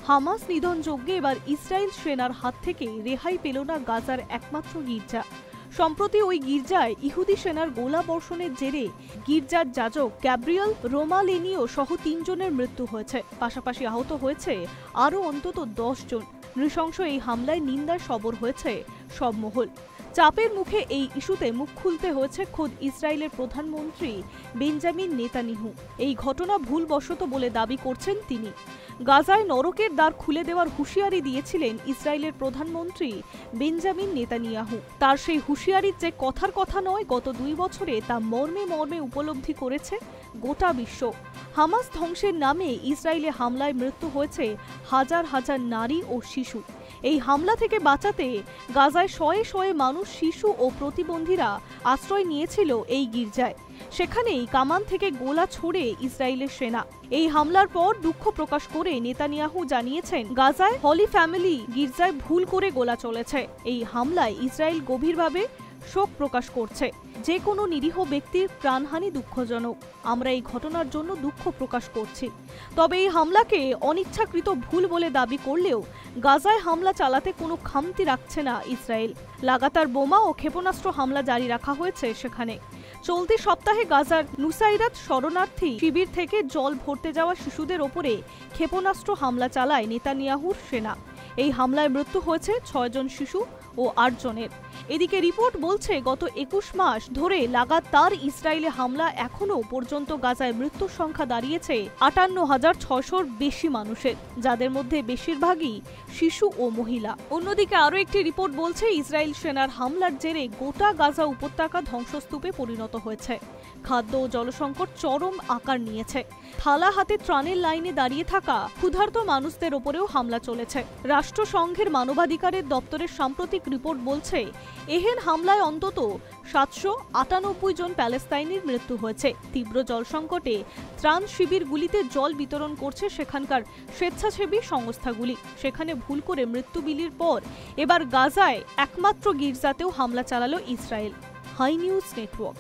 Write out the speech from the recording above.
Hamas নিধন যজ্ঞে এবার ইসরায়েল সেনার হাত থেকে রেহাই পেল না গাজার একমাত্র গির্জা। সম্প্রতি ওই গির্জায় ইহুদি সেনার গোলা বর্ষণের জেরে গির্জার যাজক গ্যাব্রিয়েল রোমালেনিও সহ ৩ জনের মৃত্যু হয়েছে। পাশাপাশি আহত হয়েছে আরও অন্তত ১০ জন। নৃশংস এই হামলায় নিন্দায় সরব হয়েছে সব মহল। চাপের মুখে এই ইস্যুতে মুখ খুলতে হয়েছে খোদ ইসরায়েলের প্রধানমন্ত্রী বেঞ্জামিন নেতানিয়াহু। এই ঘটনা ভুলবশত বলে দাবি করছেন তিনি। গাজায় নরকের দ্বার খুলে দেওয়ার হুঁশিয়ারি দিয়েছিলেন ইসরায়েলের প্রধানমন্ত্রী বেঞ্জামিন নেতানিয়াহু। তার সেই হুঁশিয়ারির যে কথার কথা নয়, গত ২ বছরে তা মর্মে মর্মে উপলব্ধি করেছে গোটা বিশ্ব। হামাস ধ্বংসের নামে ইসরায়েলে হামলায় মৃত্যু হয়েছে হাজার হাজার নারী ও শিশু। এই হামলা থেকে বাঁচাতে গাজায় শয়ে শয়ে মানুষ, শিশু ও প্রতিবন্ধীরা আশ্রয় নিয়েছিল এই গির্জায়। সেখানেই কামান থেকে গোলা ছোড়ে ইসরায়েলের সেনা। এই হামলার পর দুঃখ প্রকাশ করে নেতানিয়াহু জানিয়েছেন, গাজায় হলি ফ্যামিলি গির্জায় ভুল করে গোলা চলেছে। এই হামলায় ইসরায়েল গভীরভাবে শোক প্রকাশ করছে। যে কোনো নিরীহ ব্যক্তির প্রাণহানি দুঃখজনক। আমরা এই ঘটনার জন্য দুঃখ প্রকাশ করছি। তবে এই হামলাকে অনিচ্ছাকৃত ভুল বলে দাবি করলেও গাজায় হামলা চালাতে কোনো খামতি রাখছে না ইসরায়েল। লাগাতার বোমা ও ক্ষেপণাস্ত্র হামলা জারি রাখা হয়েছে সেখানে। চলতি সপ্তাহে গাজার নুসাইরাত শরণার্থী শিবির থেকে জল ভরতে যাওয়া শিশুদের ওপরে ক্ষেপণাস্ত্র হামলা চালায় নেতানিয়াহুর সেনা। এই হামলায় মৃত্যু হয়েছে ৬ জন শিশু ও ৮ জনের। এদিকে রিপোর্ট বলছে, গত ২১ মাস ধরে লাগাতার ইসরায়েলে হামলা এখনও পর্যন্ত গাজায় মৃত্যুর সংখ্যা দাঁড়িয়েছে ৫৮,৬০০-র বেশি মানুষের, যাদের মধ্যে বেশিরভাগই শিশু ও মহিলা। অন্যদিকে আরও একটি রিপোর্ট বলছে, ইসরায়েল সেনার হামলার জেরে গোটা গাজা উপত্যকা ধ্বংসস্তূপে পরিণত হয়েছে। খাদ্য ও জলসংকট চরম আকার নিয়েছে। থালা হাতে ত্রাণের লাইনে দাঁড়িয়ে থাকা ক্ষুধার্ত মানুষদের ওপরেও হামলা চলেছে। রাষ্ট্রসংঘের মানবাধিকারের দপ্তরের সাম্প্রতিক রিপোর্ট বলছে, এহেন হামলায় অন্তত ৭৯৮ জন প্যালেস্তাইনির মৃত্যু হয়েছে। তীব্র জল সংকটে ত্রাণ শিবিরগুলিতে জল বিতরণ করছে সেখানকার স্বেচ্ছাসেবী সংস্থাগুলি। সেখানে ভুল করে মৃত্যু বিলির পর এবার গাজায় একমাত্র গির্জাতেও হামলা চালালো ইসরায়েল। High news network.